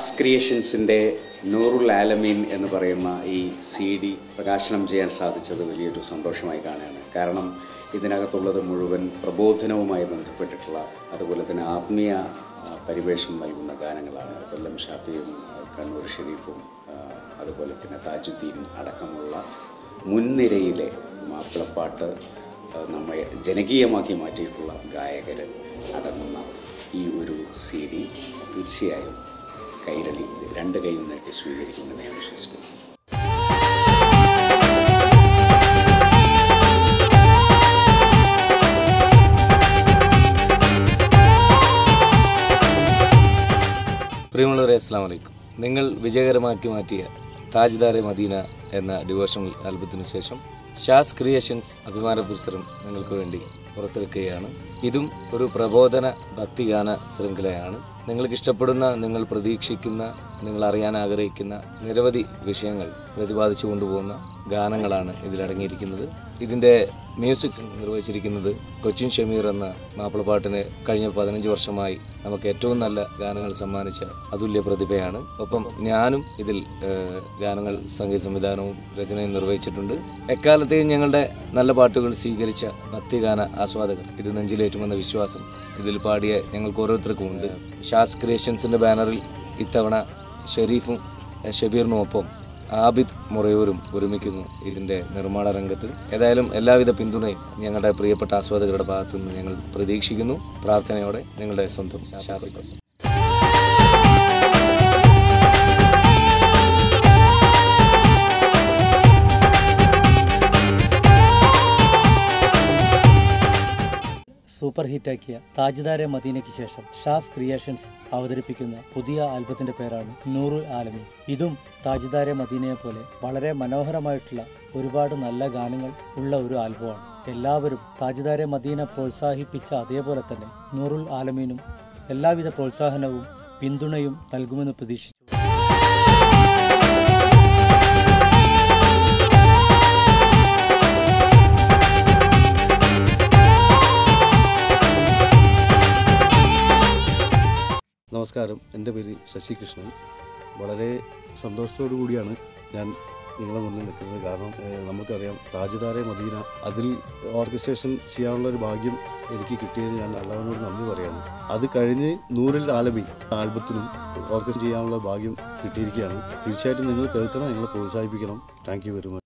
ഷാസ് ക്രിയേഷൻസിൻ്റെ നൂറുൽ ആലമീൻ എന്ന് പറയുന്ന ഈ CD പ്രകാശനം ചെയ്യാൻ സാധിച്ചത് വലിയൊരു സന്തോഷമായി കാണുകയാണ്. കാരണം ഇതിനകത്തുള്ളത് മുഴുവൻ പ്രബോധനവുമായി ബന്ധപ്പെട്ടിട്ടുള്ള, അതുപോലെ തന്നെ ആത്മീയ പരിവേഷം നൽകുന്ന ഗാനങ്ങളാണ്. കൊല്ലം ഷാഫിയും കണ്ണൂർ ഷെരീഫും അതുപോലെ തന്നെ താജുദ്ദീനും അടക്കമുള്ള മുൻനിരയിലെ മാപ്പിളപ്പാട്ട് നമ്മെ ജനകീയമാക്കി മാറ്റിയിട്ടുള്ള ഗായകർ അടങ്ങുന്ന ഈ ഒരു CD തീർച്ചയായും കൈരളി രണ്ട് കൈയിൽ നീട്ടി സ്വീകരിക്കുമെന്ന് ഞാൻ വിശ്വസിക്കുന്നു. പ്രിയമുള്ളവരെ, അസ്സലാമു അലൈക്കും. നിങ്ങൾ വിജയകരമാക്കി മാറ്റിയ താജ്ദാരെ മദീന എന്ന ഡിവോഷണൽ ആൽബത്തിനു ശേഷം ഷാസ് ക്രിയേഷൻസ് അഭിമാന പുരസ്സരം നിങ്ങൾക്ക് വേണ്ടി പുറത്തിറക്കുകയാണ്. ഇതും ഒരു പ്രബോധന ഭക്തിഗാന ശൃംഖലയാണ്. നിങ്ങൾക്ക് ഇഷ്ടപ്പെടുന്ന, നിങ്ങൾ പ്രതീക്ഷിക്കുന്ന, നിങ്ങൾ അറിയാൻ ആഗ്രഹിക്കുന്ന നിരവധി വിഷയങ്ങൾ പ്രതിപാദിച്ചു കൊണ്ടുപോകുന്ന ഗാനങ്ങളാണ് ഇതിലടങ്ങിയിരിക്കുന്നത്. ഇതിൻ്റെ മ്യൂസിക് നിർവഹിച്ചിരിക്കുന്നത് കൊച്ചിൻ ഷമീർ എന്ന മാപ്പിളപ്പാട്ടിന് കഴിഞ്ഞ 15 വർഷമായി നമുക്ക് ഏറ്റവും നല്ല ഗാനങ്ങൾ സമ്മാനിച്ച അതുല്യ പ്രതിഭയാണ്. ഒപ്പം ഞാനും ഇതിൽ ഗാനങ്ങൾ സംഗീത സംവിധാനവും രചനയും നിർവഹിച്ചിട്ടുണ്ട്. എക്കാലത്തെയും ഞങ്ങളുടെ നല്ല പാട്ടുകൾ സ്വീകരിച്ച ഭക്തിഗാന ആസ്വാദകർ ഇത് നെഞ്ചിലേറ്റുമെന്ന വിശ്വാസം ഇതിൽ പാടിയ ഞങ്ങൾക്ക് ഓരോരുത്തർക്കും ഉണ്ട്. ഷാസ് ക്രിയേഷൻസിൻ്റെ ബാനറിൽ ഇത്തവണ ഷെരീഫും ഷബീറിനുമൊപ്പം ആബിദ് മുറയൂരും ഒരുമിക്കുന്നു ഇതിൻ്റെ നിർമ്മാണ രംഗത്ത്. ഏതായാലും എല്ലാവിധ പിന്തുണയും ഞങ്ങളുടെ പ്രിയപ്പെട്ട ആസ്വാദകരുടെ ഭാഗത്തു നിന്ന് ഞങ്ങൾ പ്രതീക്ഷിക്കുന്നു. പ്രാർത്ഥനയോടെ നിങ്ങളുടെ സ്വന്തം ഷാഫി. സൂപ്പർ ഹിറ്റാക്കിയ താജ്ദാരെ മദീനയ്ക്ക് ശേഷം ഷാസ് ക്രിയേഷൻസ് അവതരിപ്പിക്കുന്ന പുതിയ ആൽബത്തിന്റെ പേരാണ് നൂറുൽ ആലമീൻ. ഇതും താജ്ദാരെ മദീനയെ പോലെ വളരെ മനോഹരമായിട്ടുള്ള ഒരുപാട് നല്ല ഗാനങ്ങൾ ഉള്ള ഒരു ആൽബമാണ്. എല്ലാവരും താജ്ദാരെ മദീന പ്രോത്സാഹിപ്പിച്ച അതേപോലെ തന്നെ നൂറുൽ ആലമീനും എല്ലാവിധ പ്രോത്സാഹനവും പിന്തുണയും നൽകുമെന്ന് പ്രതീക്ഷിച്ചു. നമസ്കാരം, എൻ്റെ പേര് ശശി കൃഷ്ണൻ. വളരെ സന്തോഷത്തോടു കൂടിയാണ് ഞാൻ നിങ്ങളെ മുന്നിൽ നിൽക്കുന്നത്. കാരണം നമുക്കറിയാം താജ്ദാരെ മദീന, അതിൽ ഓർക്കസ്ട്രേഷൻ ചെയ്യാനുള്ള ഒരു ഭാഗ്യം എനിക്ക് കിട്ടിയതിന് ഞാൻ അള്ളാഹുവിനോട് നന്ദി പറയാണ്. അത് കഴിഞ്ഞ് നൂറുൽ ആലമീൻ ആൽബത്തിനും ഓർക്കസ്ട്ര ചെയ്യാനുള്ള ഭാഗ്യം കിട്ടിയിരിക്കുകയാണ്. തീർച്ചയായിട്ടും നിങ്ങൾ കേൾക്കണം, നിങ്ങൾ പ്രോത്സാഹിപ്പിക്കണം. Thank you very much.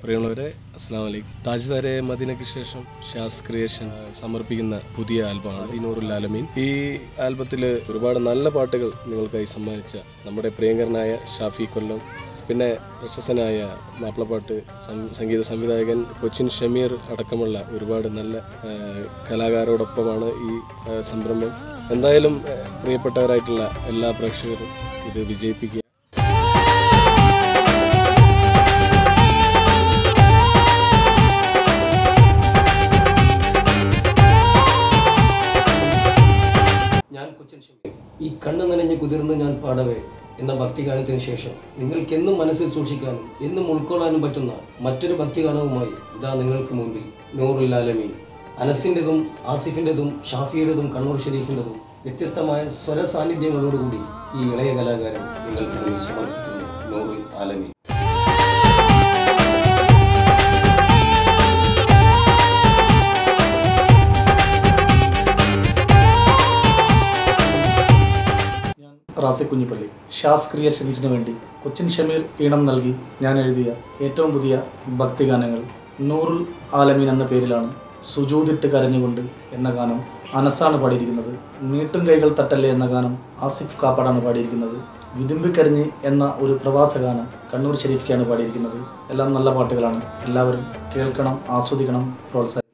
പ്രിയമുള്ളവരെ, അസ്സലാമു അലൈക്കും. താജ്ദാരെ മദീനയ്ക്ക് ശേഷം ഷാസ് ക്രിയേഷൻസ് സമർപ്പിക്കുന്ന പുതിയ ആൽബമാണ് നൂറുൽ ആലമീൻ. ഈ ആൽബത്തിൽ ഒരുപാട് നല്ല പാട്ടുകൾ നിങ്ങൾക്കായി സമ്മാനിച്ച നമ്മുടെ പ്രിയങ്കരനായ ഷാഫി കൊല്ലം, പിന്നെ പ്രശസ്തനായ മാപ്പിളപ്പാട്ട് സംഗീത സംവിധായകൻ കൊച്ചിൻ ഷമീർ അടക്കമുള്ള ഒരുപാട് നല്ല കലാകാരോടൊപ്പമാണ് ഈ സംരംഭം. എന്തായാലും പ്രിയപ്പെട്ടവരായിട്ടുള്ള എല്ലാ പ്രേക്ഷകരും ഇത് വിജയിപ്പിക്കുക. ഞാൻ കൊച്ചിൻ ഷമീർ. ഈ കണ്ണ് നനഞ്ഞ് കുതിർന്ന് ഞാൻ പാടവേ എന്ന ഭക്തിഗാനത്തിന് ശേഷം നിങ്ങൾക്കെന്നും മനസ്സിൽ സൂക്ഷിക്കാനും എന്നും ഉൾക്കൊള്ളാനും പറ്റുന്ന മറ്റൊരു ഭക്തിഗാനവുമായി ഇതാ നിങ്ങൾക്ക് മുമ്പിൽ നൂറുൽ ആലമീൻ. അനസിൻ്റെതും ആസിഫിൻ്റെതും ഷാഫിയുടേതും കണ്ണൂർ ഷെരീഫിൻ്റെതും വ്യത്യസ്തമായ സ്വര സാന്നിധ്യങ്ങളോടുകൂടി ഈ ഇളയ കലാകാരൻ നിങ്ങൾക്ക് മുന്നിൽ സമർപ്പിക്കുന്നു നൂറുൽ ആലമീൻ. റാസി കുഞ്ഞിപ്പള്ളി. ഷാസ് ക്രിയേഷൻസിന് വേണ്ടി കൊച്ചിൻ ഷമീർ ഈണം നൽകി ഞാൻ എഴുതിയ ഏറ്റവും പുതിയ ഭക്തിഗാനങ്ങൾ നൂറുൽ ആലമീൻ എന്ന പേരിലാണ്. സുജൂദിട്ട് കരഞ്ഞുകൊണ്ട് എന്ന ഗാനം അനസാണ് പാടിയിരിക്കുന്നത്. നീട്ടും കൈകൾ തട്ടല്ലേ എന്ന ഗാനം ആസിഫ് കാപ്പാടാണ് പാടിയിരിക്കുന്നത്. വിതുമ്പിക്കരഞ്ഞ് എന്ന ഒരു പ്രവാസ ഗാനം കണ്ണൂർ ഷെരീഫിക്കാണ് പാടിയിരിക്കുന്നത്. എല്ലാം നല്ല പാട്ടുകളാണ്. എല്ലാവരും കേൾക്കണം, ആസ്വദിക്കണം, പ്രോത്സാഹിക്കണം.